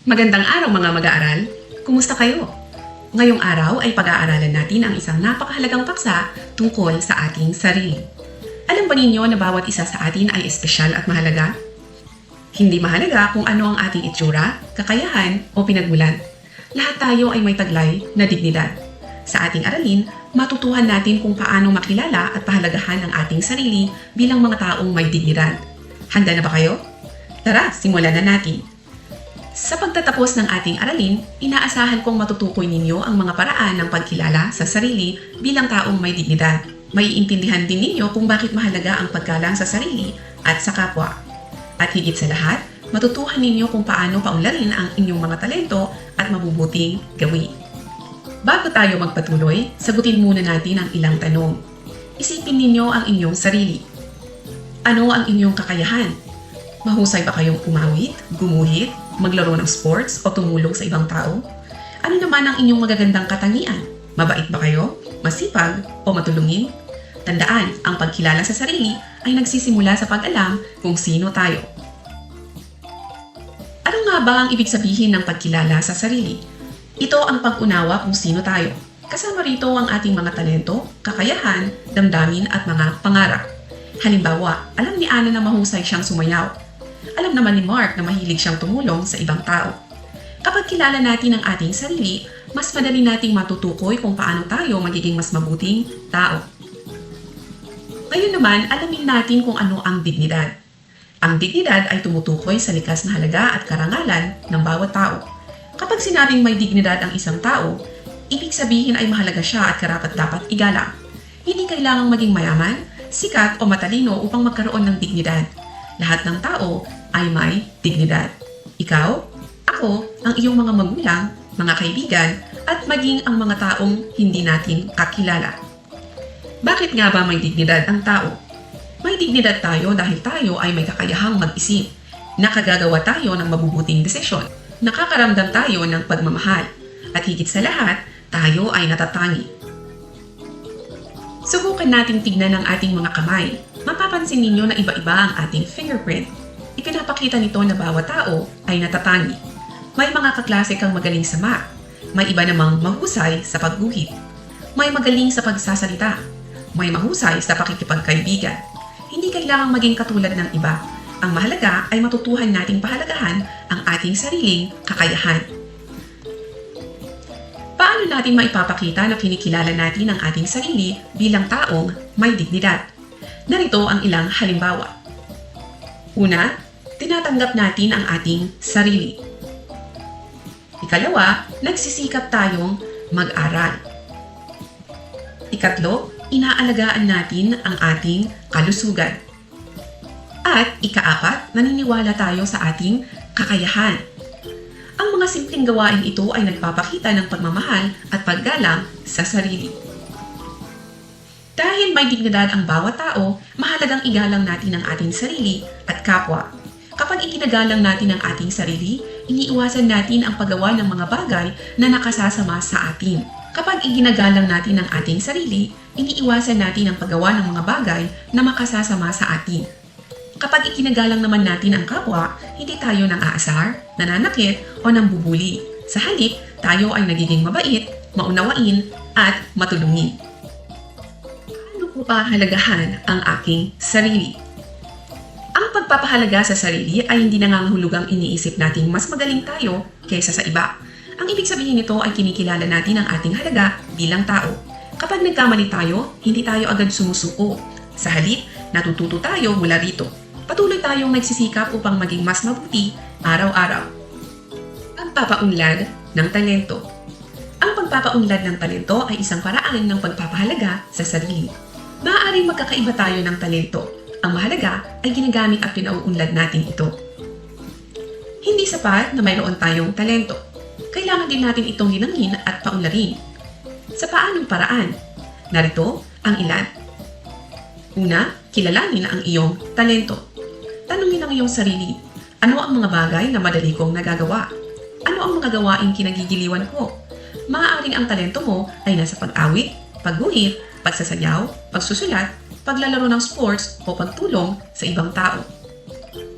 Magandang araw mga mag-aaral! Kumusta kayo? Ngayong araw ay pag-aaralan natin ang isang napakahalagang paksa tungkol sa ating sarili. Alam ba ninyo na bawat isa sa atin ay espesyal at mahalaga? Hindi mahalaga kung ano ang ating itsura, kakayahan o pinagmulan. Lahat tayo ay may taglay na dignidad. Sa ating aralin, matutuhan natin kung paano makilala at pahalagahan ang ating sarili bilang mga taong may dignidad. Handa na ba kayo? Tara, simulan na natin! Sa pagtatapos ng ating aralin, inaasahan kong matutukoy ninyo ang mga paraan ng pagkilala sa sarili bilang taong may dignidad. Maiintindihan din ninyo kung bakit mahalaga ang paggalang sa sarili at sa kapwa. At higit sa lahat, matutuhan ninyo kung paano paunlarin ang inyong mga talento at mabubuting gawin. Bago tayo magpatuloy, sagutin muna natin ang ilang tanong. Isipin ninyo ang inyong sarili. Ano ang inyong kakayahan? Mahusay ba kayong umawit, gumuhit, maglaro ng sports o tumulong sa ibang tao? Ano naman ang inyong magagandang katangian? Mabait ba kayo? Masipag o matulungin? Tandaan, ang pagkilala sa sarili ay nagsisimula sa pag-alam kung sino tayo. Ano nga ba ang ibig sabihin ng pagkilala sa sarili? Ito ang pag-unawa kung sino tayo. Kasama rito ang ating mga talento, kakayahan, damdamin at mga pangarap. Halimbawa, alam ni Ana na mahusay siyang sumayaw. Alam naman ni Mark na mahilig siyang tumulong sa ibang tao. Kapag kilala natin ang ating sarili, mas madali nating matutukoy kung paano tayo magiging mas mabuting tao. Ngayon naman, alamin natin kung ano ang dignidad. Ang dignidad ay tumutukoy sa likas na halaga at karangalan ng bawat tao. Kapag sinabing may dignidad ang isang tao, ibig sabihin ay mahalaga siya at karapat-dapat igalang. Hindi kailangang maging mayaman, sikat o matalino upang magkaroon ng dignidad. Lahat ng tao ay may dignidad. Ikaw, ako, ang iyong mga magulang, mga kaibigan, at maging ang mga taong hindi natin kakilala. Bakit nga ba may dignidad ang tao? May dignidad tayo dahil tayo ay may kakayahang mag-isip. Nakagagawa tayo ng mabubuting desisyon. Nakakaramdam tayo ng pagmamahal. At higit sa lahat, tayo ay natatangi. Subukan nating tignan ang ating mga kamay. Mapapansin ninyo na iba-iba ang ating fingerprint. Ipinapakita nito na bawat tao ay natatangi. May mga kaklase kang magaling sa math. May iba namang mahusay sa pagguhit. May magaling sa pagsasalita. May mahusay sa pakikipagkaibigan. Hindi kailangang maging katulad ng iba. Ang mahalaga ay matutuhan nating pahalagahan ang ating sariling kakayahan. Paano natin maipapakita na kinikilala natin ang ating sarili bilang taong may dignidad? Narito ang ilang halimbawa. Una, tinatanggap natin ang ating sarili. Ikalawa, nagsisikap tayong mag-aral. Ikatlo, inaalagaan natin ang ating kalusugan. At ikaapat, naniniwala tayo sa ating kakayahan. Ang mga simpleng gawain ito ay nagpapakita ng pagmamahal at paggalang sa sarili. Dahil may dignidad ang bawat tao, mahalagang igalang natin ang ating sarili at kapwa. Kapag iginagalang natin ang ating sarili, iniiwasan natin ang paggawa ng mga bagay na nakasasama sa atin. Kapag iginagalang natin ang ating sarili, iniiwasan natin ang paggawa ng mga bagay na makasasama sa atin. Kapag iginagalang naman natin ang kapwa, hindi tayo nang aasar, nananakit o nambubuli. Sa halip, tayo ay nagiging mabait, maunawain at matulungin. Pahalagahan ang aking sarili. Ang pagpapahalaga sa sarili ay hindi nangangahulugang iniisip nating mas magaling tayo kaysa sa iba. Ang ibig sabihin nito ay kinikilala natin ang ating halaga bilang tao. Kapag nagkamali tayo, hindi tayo agad sumusuko. Sa halip, natututo tayo mula rito. Patuloy tayong nagsisikap upang maging mas mabuti araw-araw. Pagpapaunlad ng talento. Ang pagpapaunlad ng talento ay isang paraan ng pagpapahalaga sa sarili. Maaaring magkakaiba tayo ng talento. Ang mahalaga ay ginagamit at pinauunlad natin ito. Hindi sapat na mayroon tayong talento. Kailangan din natin itong linangin at paunlarin. Sa paanong paraan? Narito ang ilan. Una, kilalanin ang iyong talento. Tanungin ang iyong sarili, ano ang mga bagay na madali kong nagagawa? Ano ang mga gawaing kinagigiliwan ko? Maaaring ang talento mo ay nasa pag-awit, pagguhit, pagsasayaw, pagsusulat, paglalaro ng sports o pagtulong sa ibang tao.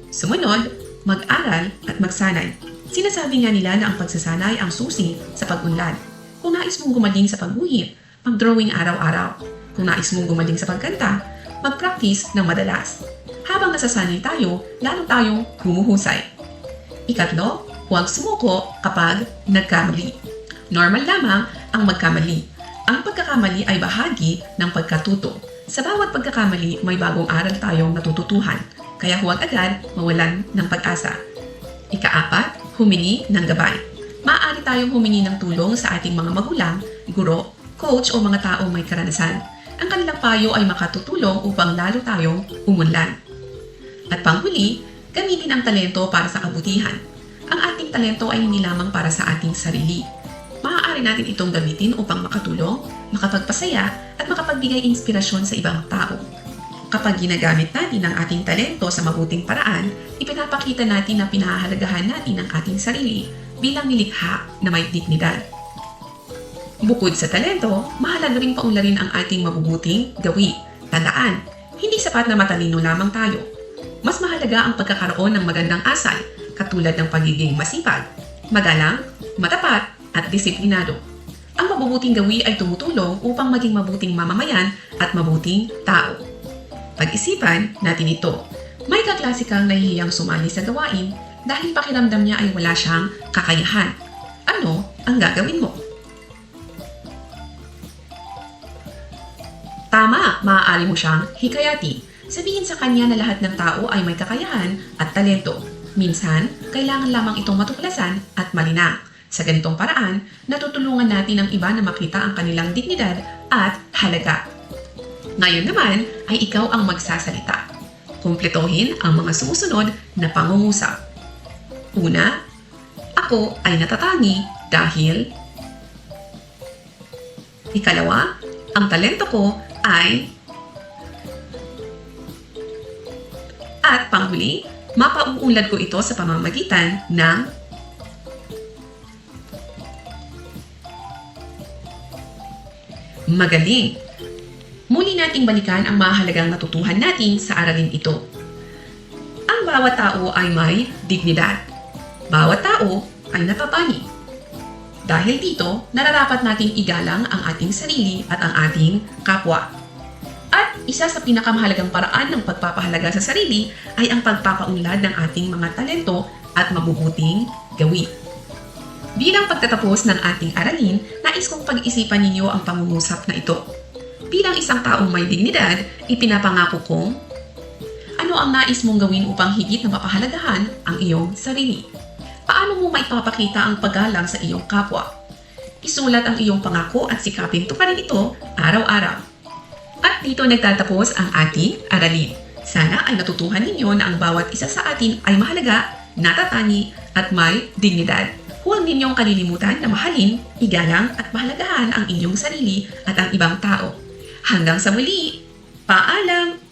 Sumunod, mag-aral at magsanay. Sinasabi nga nila na ang pagsasanay ang susi sa pag-unlad. Kung nais mong gumaling sa pagguhit, mag-drawing araw-araw. Kung nais mong gumaling sa pagkanta, mag-practice ng madalas. Habang nasasanay tayo, lalo tayong humuhusay. Ikatlo, huwag sumuko kapag nagkamali. Normal lamang ang magkamali. Ang pagkakamali ay bahagi ng pagkatuto. Sa bawat pagkakamali, may bagong aral tayong natututuhan. Kaya huwag agad mawalan ng pag-asa. Ika-apat, humingi ng gabay. Maaari tayong humingi ng tulong sa ating mga magulang, guro, coach o mga taong may karanasan. Ang kanilang payo ay makatutulong upang lalo tayong umunlad. At panghuli, gamitin ang talento para sa kabutihan. Ang ating talento ay hindi lamang para sa ating sarili. Maaari natin itong gamitin upang makatulong, makapagpasaya at makapagbigay inspirasyon sa ibang tao. Kapag ginagamit natin ang ating talento sa mabuting paraan, ipinapakita natin na pinahahalagahan natin ang ating sarili bilang nilikha na may dignidad. Bukod sa talento, mahalaga ring paunlarin ang ating mabubuting gawi. Tandaan, hindi sapat na matalino lamang tayo. Mas mahalaga ang pagkakaroon ng magandang asal, katulad ng pagiging masipag, magalang, matapat, at disiplinado. Ang mabubuting gawi ay tumutulong upang maging mabuting mamamayan at mabuting tao. Pag-isipan natin ito. May kaklase kang nahihiyang sumali sa gawain dahil pakiramdam niya ay wala siyang kakayahan. Ano ang gagawin mo? Tama, maaari mo siyang hikayati. Sabihin sa kanya na lahat ng tao ay may kakayahan at talento. Minsan, kailangan lamang itong matuklasan at malinang. Sa ganitong paraan, natutulungan natin ang iba na makita ang kanilang dignidad at halaga. Ngayon naman ay ikaw ang magsasalita. Kumpletuhin ang mga susunod na pangungusap. Una, ako ay natatangi dahil. Ikalawa, ang talento ko ay. At panghuli, mapauunlad ko ito sa pamamagitan ng. Magaling! Muli nating balikan ang mahalagang natutuhan natin sa aralin ito. Ang bawat tao ay may dignidad. Bawat tao ay napapani. Dahil dito, nararapat nating igalang ang ating sarili at ang ating kapwa. At isa sa pinakamahalagang paraan ng pagpapahalaga sa sarili ay ang pagpapaunlad ng ating mga talento at mabubuting gawi. Bilang pagtatapos ng ating aralin, nais kong pag-isipan ninyo ang pangungusap na ito. Bilang isang taong may dignidad, ipinapangako kong ano ang nais mong gawin upang higit na mapahalagahan ang iyong sarili. Paano mo maipapakita ang paggalang sa iyong kapwa? Isulat ang iyong pangako at sikapin tuparin ito araw-araw. At dito nagtatapos ang ating aralin. Sana ay natutuhan ninyo na ang bawat isa sa atin ay mahalaga, natatangi at may dignidad. Huwag ninyong kalilimutan na mahalin, igalang at mahalagahan ang inyong sarili at ang ibang tao. Hanggang sa muli, paalam!